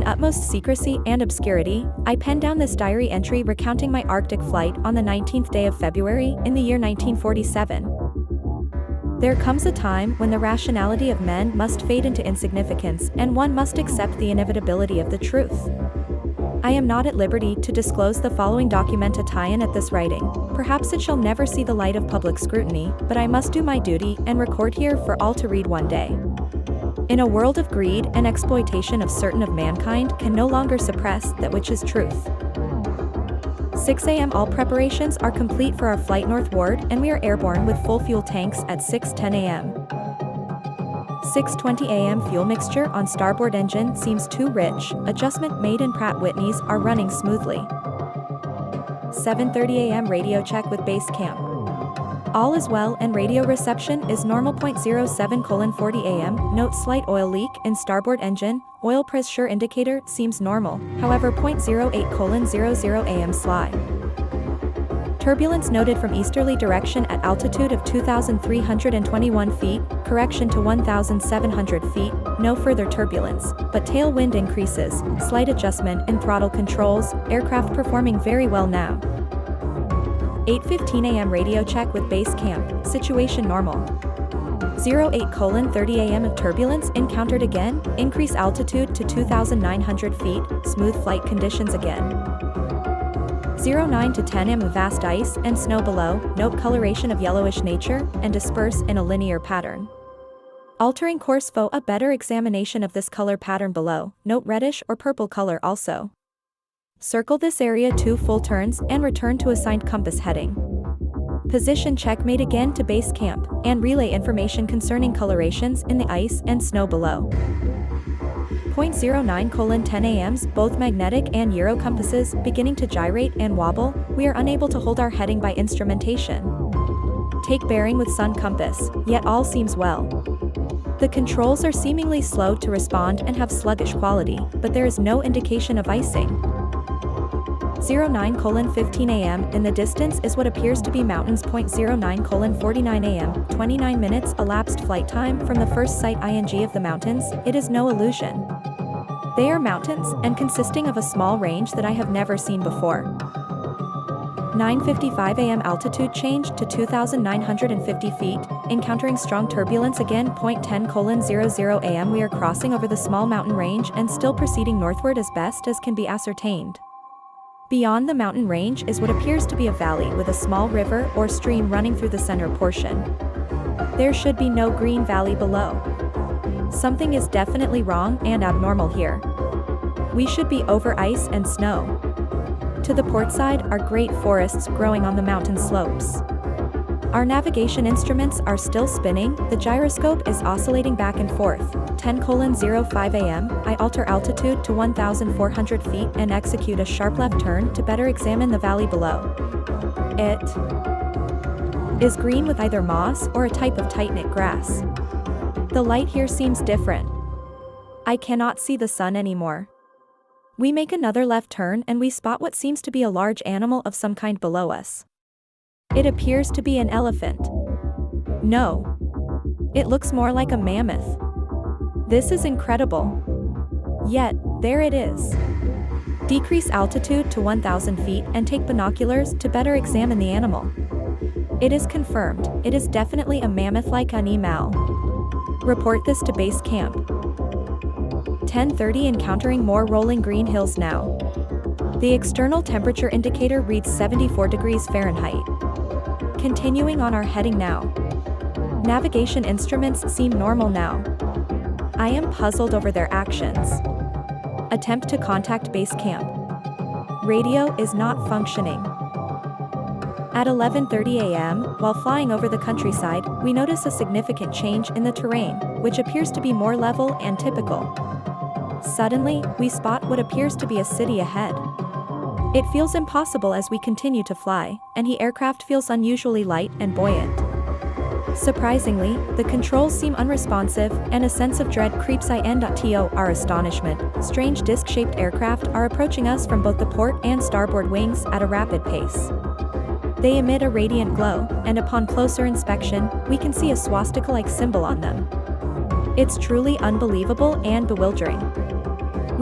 In utmost secrecy and obscurity, I penned down this diary entry recounting my Arctic flight on the 19th day of February in the year 1947. There comes a time when the rationality of men must fade into insignificance and one must accept the inevitability of the truth. I am not at liberty to disclose the following documenta tie-in at this writing. Perhaps it shall never see the light of public scrutiny, but I must do my duty and record here for all to read one day. In a world of greed and exploitation of certain of mankind can no longer suppress that which is truth. 6 a.m. All preparations are complete for our flight northward and we are airborne with full fuel tanks at 6:10 a.m. 6:20 a.m. Fuel mixture on starboard engine seems too rich, adjustment made and Pratt Whitneys are running smoothly. 7:30 a.m. Radio check with base camp. All is well and radio reception is normal. 07:40 a.m. Note slight oil leak in starboard engine, oil pressure indicator seems normal, however 08:00 a.m. sly. Turbulence noted from easterly direction at altitude of 2,321 feet, correction to 1,700 feet, no further turbulence, but tailwind increases, slight adjustment in throttle controls, aircraft performing very well now. 8:15 a.m. radio check with base camp, situation normal. 08:30 a.m. of turbulence encountered again, increase altitude to 2,900 feet, smooth flight conditions again. 09 to 10 am of vast ice and snow below, note coloration of yellowish nature, and disperse in a linear pattern. Altering course for a better examination of this color pattern below, note reddish or purple color also. Circle this area 2 full turns and return to assigned compass heading. Position check made again to base camp, and relay information concerning colorations in the ice and snow below. 09:10 a.m. both magnetic and Euro compasses beginning to gyrate and wobble, we are unable to hold our heading by instrumentation. Take bearing with sun compass, yet all seems well. The controls are seemingly slow to respond and have sluggish quality, but there is no indication of icing. 09:15 a.m. in the distance is what appears to be mountains. 09:49 a.m. 29 minutes elapsed flight time from the first sight ing of the mountains, it is no illusion. They are mountains, and consisting of a small range that I have never seen before. 9:55 a.m. altitude changed to 2,950 feet, encountering strong turbulence again. 10:00 a.m. we are crossing over the small mountain range and still proceeding northward as best as can be ascertained. Beyond the mountain range is what appears to be a valley with a small river or stream running through the center portion. There should be no green valley below. Something is definitely wrong and abnormal here. We should be over ice and snow. To the port side are great forests growing on the mountain slopes. Our navigation instruments are still spinning, the gyroscope is oscillating back and forth. 10:05 a.m., I alter altitude to 1,400 feet and execute a sharp left turn to better examine the valley below. It is green with either moss or a type of tight-knit grass. The light here seems different. I cannot see the sun anymore. We make another left turn and we spot what seems to be a large animal of some kind below us. It appears to be an elephant. No. It looks more like a mammoth. This is incredible. Yet, there it is. Decrease altitude to 1,000 feet and take binoculars to better examine the animal. It is confirmed, it is definitely a mammoth-like animal. Report this to base camp. 10:30 encountering more rolling green hills now. The external temperature indicator reads 74 degrees Fahrenheit. Continuing on our heading now. Navigation instruments seem normal now. I am puzzled over their actions. Attempt to contact base camp. Radio is not functioning. At 11:30 a.m., while flying over the countryside, we notice a significant change in the terrain, which appears to be more level and typical. Suddenly, we spot what appears to be a city ahead. It feels impossible as we continue to fly, and the aircraft feels unusually light and buoyant. Surprisingly, the controls seem unresponsive, and a sense of dread creeps in. Our astonishment, strange disc-shaped aircraft are approaching us from both the port and starboard wings at a rapid pace. They emit a radiant glow, and upon closer inspection, we can see a swastika-like symbol on them. It's truly unbelievable and bewildering.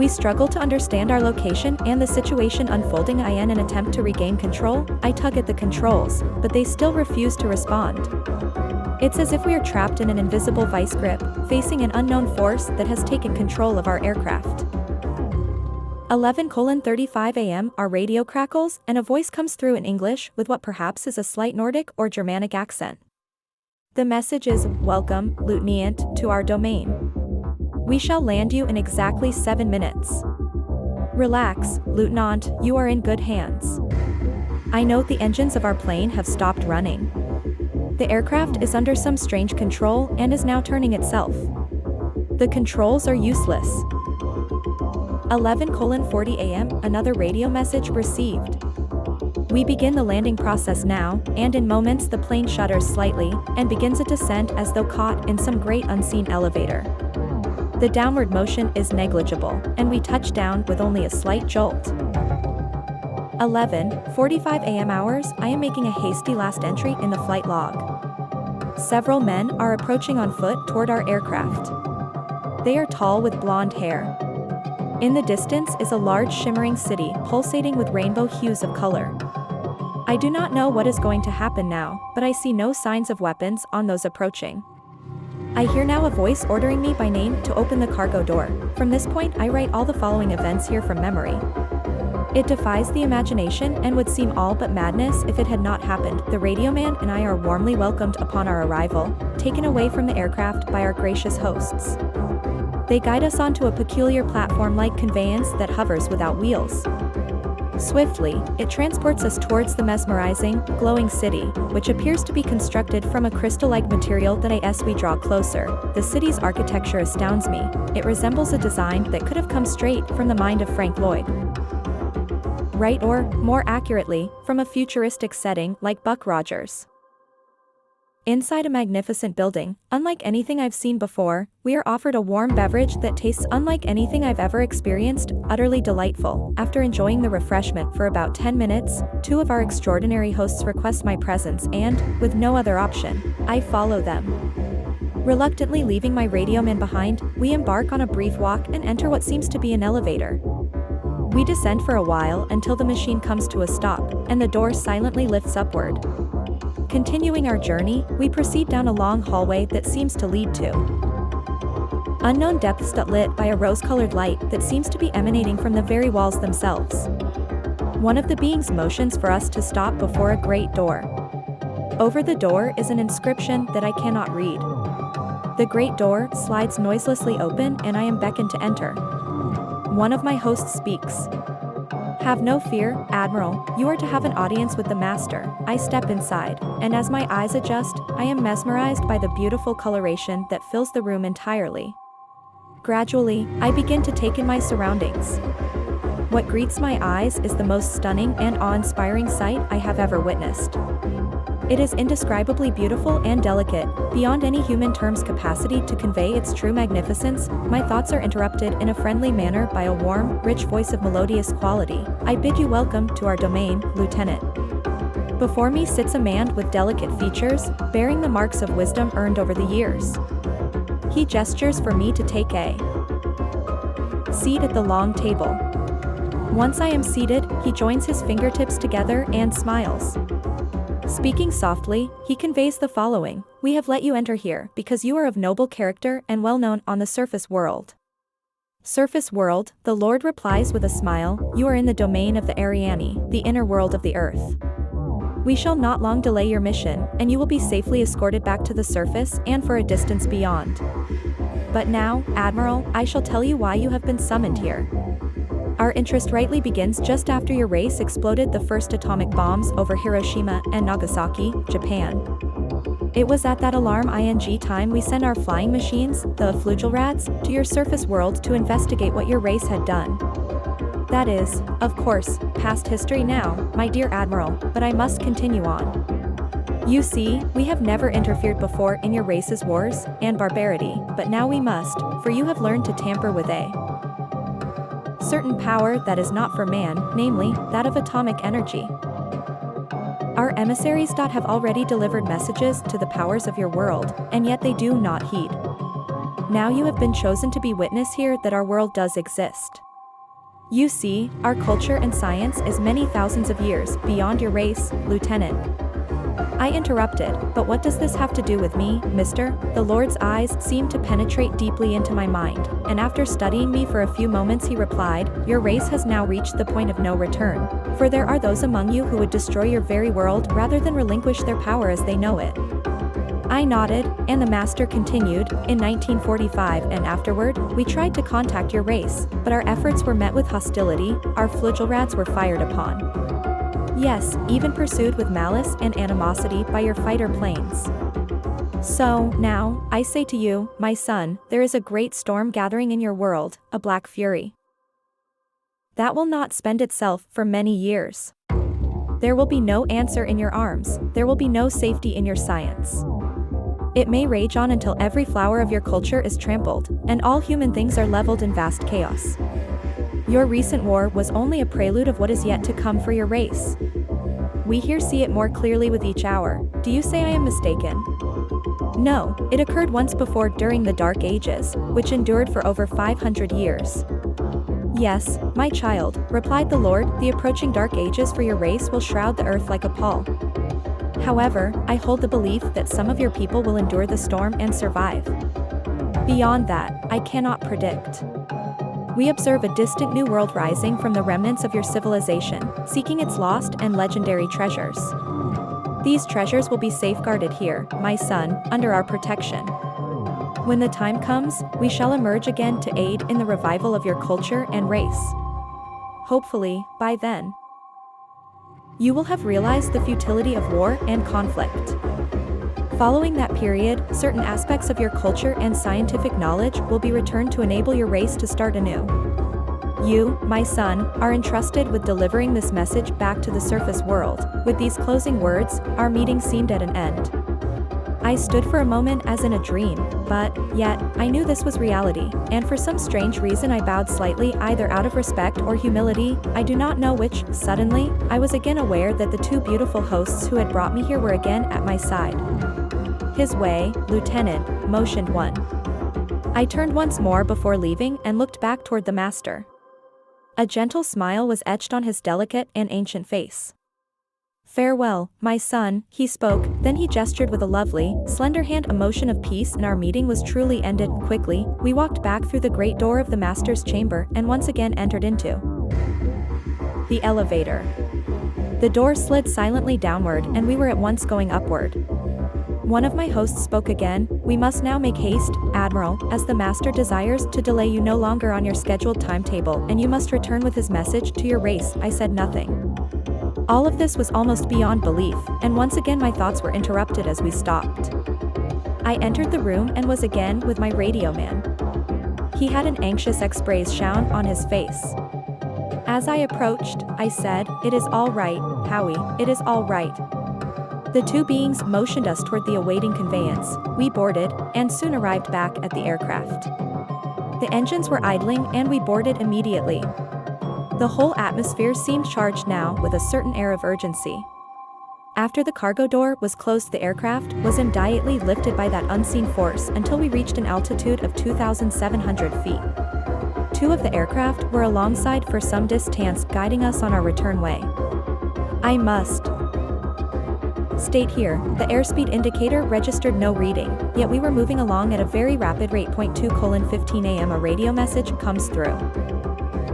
We struggle to understand our location and the situation unfolding. In an attempt to regain control, I tug at the controls, but they still refuse to respond. It's as if we are trapped in an invisible vice grip, facing an unknown force that has taken control of our aircraft. 11:35 a.m. Our radio crackles, and a voice comes through in English with what perhaps is a slight Nordic or Germanic accent. The message is, "Welcome, Lieutenant, to our domain. We shall land you in exactly 7 minutes. Relax, Lieutenant, you are in good hands. I note the engines of our plane have stopped running. The aircraft is under some strange control and is now turning itself. The controls are useless." 11:40 a.m. Another radio message received. We begin the landing process now, and in moments the plane shudders slightly and begins a descent as though caught in some great unseen elevator. The downward motion is negligible, and we touch down with only a slight jolt. 11:45 a.m. I am making a hasty last entry in the flight log. Several men are approaching on foot toward our aircraft. They are tall with blonde hair. In the distance is a large shimmering city pulsating with rainbow hues of color. I do not know what is going to happen now, but I see no signs of weapons on those approaching. I hear now a voice ordering me by name to open the cargo door. From this point I write all the following events here from memory. It defies the imagination and would seem all but madness if it had not happened. The radio man and I are warmly welcomed upon our arrival, taken away from the aircraft by our gracious hosts. They guide us onto a peculiar platform-like conveyance that hovers without wheels. Swiftly, it transports us towards the mesmerizing, glowing city, which appears to be constructed from a crystal-like material that as we draw closer, the city's architecture astounds me. It resembles a design that could have come straight from the mind of Frank Lloyd Wright, or, more accurately, from a futuristic setting like Buck Rogers. Inside a magnificent building, unlike anything I've seen before, we are offered a warm beverage that tastes unlike anything I've ever experienced, utterly delightful. After enjoying the refreshment for about 10 minutes, 2 of our extraordinary hosts request my presence and, with no other option, I follow them. Reluctantly leaving my radio man behind, we embark on a brief walk and enter what seems to be an elevator. We descend for a while until the machine comes to a stop, and the door silently lifts upward. Continuing our journey, we proceed down a long hallway that seems to lead to unknown depths lit by a rose-colored light that seems to be emanating from the very walls themselves. One of the beings motions for us to stop before a great door. Over the door is an inscription that I cannot read. The great door slides noiselessly open and I am beckoned to enter. One of my hosts speaks. "Have no fear, Admiral, you are to have an audience with the master." I step inside, and as my eyes adjust, I am mesmerized by the beautiful coloration that fills the room entirely. Gradually, I begin to take in my surroundings. What greets my eyes is the most stunning and awe-inspiring sight I have ever witnessed. It is indescribably beautiful and delicate, beyond any human term's capacity to convey its true magnificence. My thoughts are interrupted in a friendly manner by a warm, rich voice of melodious quality. "I bid you welcome to our domain, Lieutenant." Before me sits a man with delicate features, bearing the marks of wisdom earned over the years. He gestures for me to take a seat at the long table. Once I am seated, he joins his fingertips together and smiles. Speaking softly, he conveys the following: "We have let you enter here because you are of noble character and well known on the surface world." "Surface world," the Lord replies with a smile, "you are in the domain of the Ariani, the inner world of the earth. We shall not long delay your mission, and you will be safely escorted back to the surface and for a distance beyond. But now, Admiral, I shall tell you why you have been summoned here. Our interest rightly begins just after your race exploded the first atomic bombs over Hiroshima and Nagasaki, Japan. It was at that alarm time we sent our flying machines, the Flugelrats, to your surface world to investigate what your race had done. That is, of course, past history now, my dear Admiral, but I must continue on. You see, we have never interfered before in your race's wars and barbarity, but now we must, for you have learned to tamper with a certain power that is not for man, namely, that of atomic energy. Our emissaries have already delivered messages to the powers of your world, and yet they do not heed. Now you have been chosen to be witness here that our world does exist. You see, our culture and science is many thousands of years beyond your race, Lieutenant. I interrupted, but what does this have to do with me, mister? The Lord's eyes seemed to penetrate deeply into my mind, and after studying me for a few moments he replied, your race has now reached the point of no return. For there are those among you who would destroy your very world rather than relinquish their power as they know it. I nodded, and the master continued, in 1945 and afterward, we tried to contact your race, but our efforts were met with hostility, our flugel were fired upon. Yes, even pursued with malice and animosity by your fighter planes. So, now, I say to you, my son, there is a great storm gathering in your world, a black fury. That will not spend itself for many years. There will be no answer in your arms, there will be no safety in your science. It may rage on until every flower of your culture is trampled, and all human things are leveled in vast chaos. Your recent war was only a prelude of what is yet to come for your race. We here see it more clearly with each hour. Do you say I am mistaken? No, it occurred once before during the Dark Ages, which endured for over 500 years. Yes, my child, replied the Lord, the approaching Dark Ages for your race will shroud the earth like a pall. However, I hold the belief that some of your people will endure the storm and survive. Beyond that, I cannot predict. We observe a distant new world rising from the remnants of your civilization, seeking its lost and legendary treasures. These treasures will be safeguarded here, my son, under our protection. When the time comes, we shall emerge again to aid in the revival of your culture and race. Hopefully, by then, you will have realized the futility of war and conflict. Following that period, certain aspects of your culture and scientific knowledge will be returned to enable your race to start anew. You, my son, are entrusted with delivering this message back to the surface world. With these closing words, our meeting seemed at an end. I stood for a moment as in a dream, but, yet, I knew this was reality, and for some strange reason I bowed slightly either out of respect or humility, I do not know which. Suddenly, I was again aware that the two beautiful hosts who had brought me here were again at my side. His way, Lieutenant, motioned one. I turned once more before leaving and looked back toward the master. A gentle smile was etched on his delicate and ancient face. Farewell, my son, he spoke, then he gestured with a lovely, slender hand, a motion of peace, and our meeting was truly ended. Quickly, we walked back through the great door of the master's chamber and once again entered into the elevator. The door slid silently downward and we were at once going upward. One of my hosts spoke again, we must now make haste, Admiral, as the master desires to delay you no longer on your scheduled timetable and you must return with his message to your race. I said nothing. All of this was almost beyond belief, and once again my thoughts were interrupted as we stopped. I entered the room and was again with my radio man. He had an anxious expression on his face. As I approached, I said, "It is all right, Howie, it is all right." The two beings motioned us toward the awaiting conveyance. We boarded, and soon arrived back at the aircraft. The engines were idling and we boarded immediately. The whole atmosphere seemed charged now with a certain air of urgency. After the cargo door was closed, the aircraft was immediately lifted by that unseen force until we reached an altitude of 2,700 feet. Two of the aircraft were alongside for some distance, guiding us on our return way. I must state here, the airspeed indicator registered no reading, yet we were moving along at a very rapid rate. 2:15 a.m. a radio message comes through.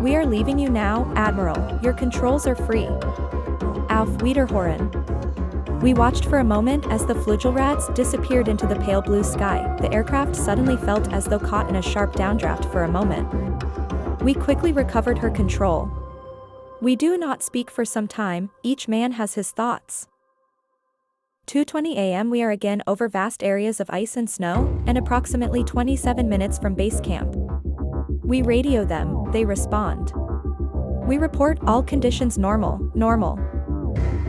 We are leaving you now, Admiral, your controls are free. Auf Wiederhören. We watched for a moment as the Flügelrats disappeared into the pale blue sky. The aircraft suddenly felt as though caught in a sharp downdraft for a moment. We quickly recovered her control. We do not speak for some time, each man has his thoughts. 2:20 a.m. we are again over vast areas of ice and snow, and approximately 27 minutes from base camp. We radio them, they respond. We report all conditions normal.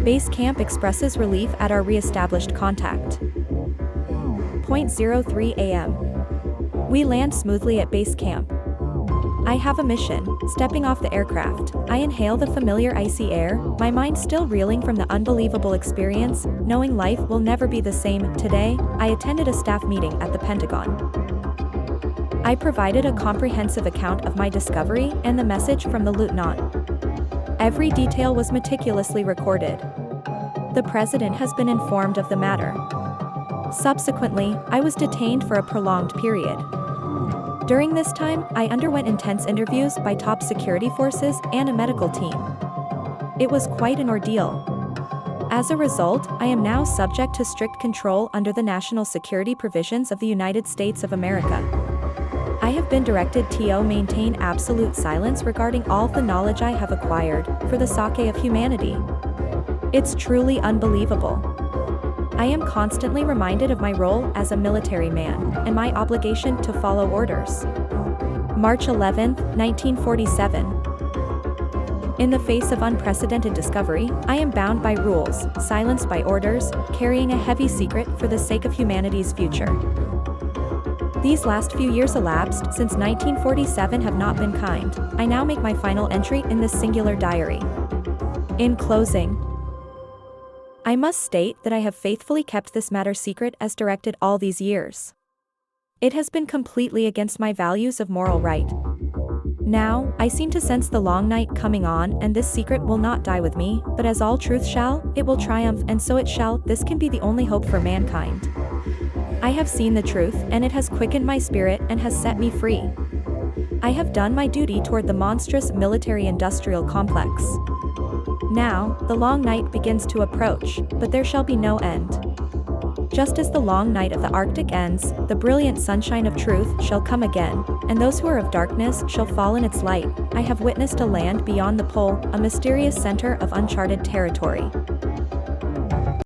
Base camp expresses relief at our re-established contact. 03 a.m. We land smoothly at base camp. I have a mission. Stepping off the aircraft, I inhale the familiar icy air, my mind still reeling from the unbelievable experience, knowing life will never be the same. Today, I attended a staff meeting at the Pentagon. I provided a comprehensive account of my discovery and the message from the lieutenant. Every detail was meticulously recorded. The president has been informed of the matter. Subsequently, I was detained for a prolonged period. During this time, I underwent intense interviews by top security forces and a medical team. It was quite an ordeal. As a result, I am now subject to strict control under the national security provisions of the United States of America. I have been directed to maintain absolute silence regarding all the knowledge I have acquired for the sake of humanity. It's truly unbelievable. I am constantly reminded of my role as a military man and my obligation to follow orders. March 11, 1947. In the face of unprecedented discovery, I am bound by rules, silenced by orders, carrying a heavy secret for the sake of humanity's future. These last few years elapsed since 1947 have not been kind. I now make my final entry in this singular diary. In closing, I must state that I have faithfully kept this matter secret as directed all these years. It has been completely against my values of moral right. Now, I seem to sense the long night coming on, and this secret will not die with me, but as all truth shall, it will triumph, and so it shall. This can be the only hope for mankind. I have seen the truth, and it has quickened my spirit and has set me free. I have done my duty toward the monstrous military-industrial complex. Now, the long night begins to approach, but there shall be no end. Just as the long night of the Arctic ends, the brilliant sunshine of truth shall come again, and those who are of darkness shall fall in its light. I have witnessed a land beyond the pole, a mysterious center of uncharted territory.